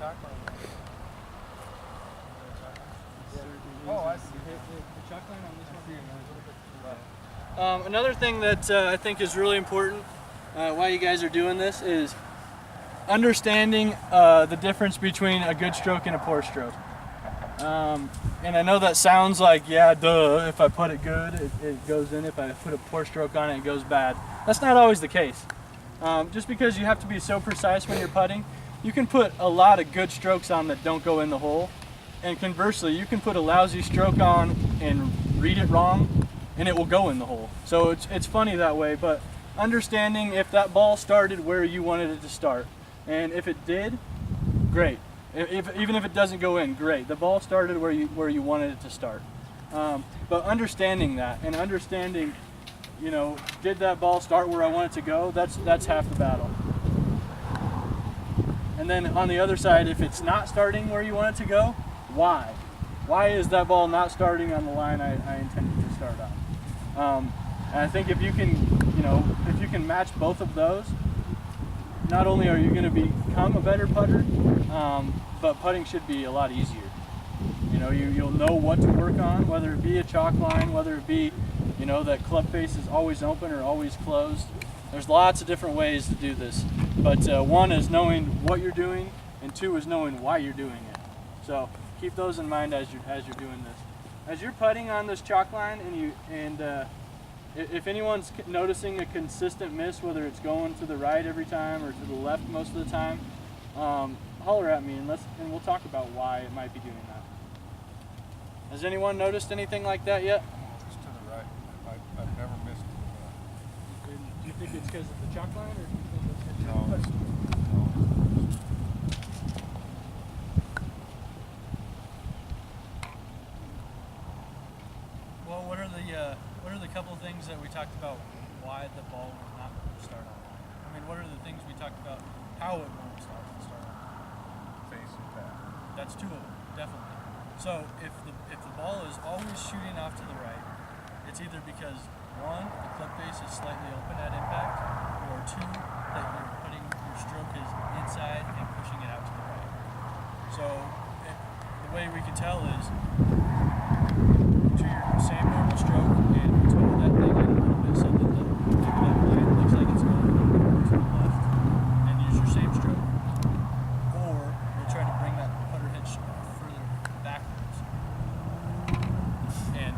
chalk line. Oh, I see. The chalk line on this one. Another thing that I think is really important while you guys are doing this is understanding the difference between a good stroke and a poor stroke. And I know that sounds like, yeah, duh, if I put it good, it goes in. If I put a poor stroke on it, it goes bad. That's not always the case. Just because you have to be so precise when you're putting, you can put a lot of good strokes on that don't go in the hole. And conversely, you can put a lousy stroke on and read it wrong, and it will go in the hole. So it's funny that way, but understanding if that ball started where you wanted it to start. And if it did, great. Even if it doesn't go in, great. The ball started where you wanted it to start. But understanding that and understanding, you know, did that ball start where I want it to go? That's half the battle. And then on the other side, if it's not starting where you want it to go, why? Why is that ball not starting on the line I intended to start on? And I think if you can match both of those, not only are you going to become a better putter, but putting should be a lot easier. You know, you'll know what to work on, whether it be a chalk line, whether it be, you know, that club face is always open or always closed. There's lots of different ways to do this. But one is knowing what you're doing, and two is knowing why you're doing it. So keep those in mind as you're doing this. As you're putting on this chalk line, if anyone's noticing a consistent miss, whether it's going to the right every time or to the left most of the time, holler at me and we'll talk about why it might be doing that. Has anyone noticed anything like that yet? Just to the right. I've never missed it. Do you think it's because of the chalk line, or do you think it's because No. Well, what are the couple things that we talked about why the ball will not start on? I mean, what are the things we talked about how it won't start on? Face and path. That's two of them, definitely. So if the ball is always shooting off to the right, it's either because one, the club face is slightly open at impact, or two, that your stroke is inside and pushing it out to the right. So the way we can tell is do your same normal stroke and toe that thing in a little bit so that that line looks like it's going to the left, and use your same stroke. Or we'll try to bring that putter head further backwards and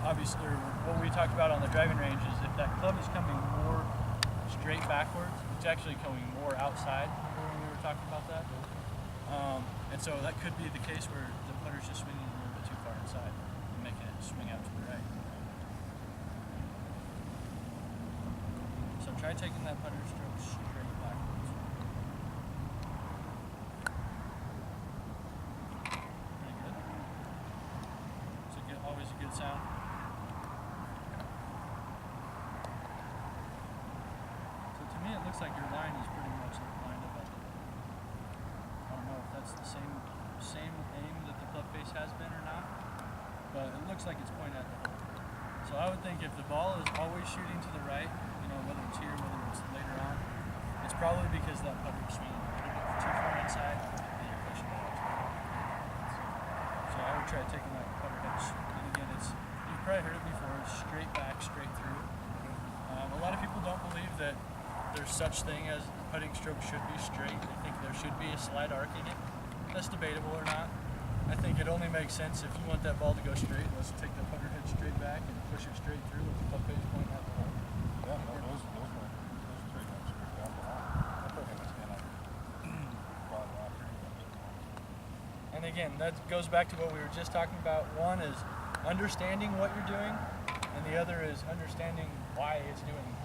obviously what we talked about on the driving range is if that club is coming more straight backwards, it's actually coming more outside. Remember when we were talking about that? And so that could be the case where the putter's just swinging a little bit too far inside and making it swing out to the right. So try taking that putter stroke straight backwards. Pretty good. It's always a good sound. So to me it looks like your line is pretty much lined up at the I don't know if that's the same aim that the club face has been or not, but it looks like it's pointing at the hole. So I would think if the ball is always shooting to the right, you know, whether it's here, whether it's later on, it's probably because that putter is swinging a little bit too far inside and you're pushing it out to the right. So I would try taking that putter head, and again, you've probably heard it before, it's straight back, straight through. A lot of people don't believe that there's such thing as the putting stroke should be straight. They think there should be a slight arc in it. That's debatable or not. I think it only makes sense if you want that ball to go straight. Let's take the putter head straight back and push it straight through with the club face pointing at the hole. Yeah, those straight ones straight down the line. And again, that goes back to what we were just talking about. One is understanding what you're doing, and the other is understanding why it's doing it.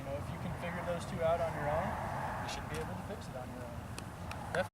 You know, if you can figure those two out on your own, you should be able to fix it on your own.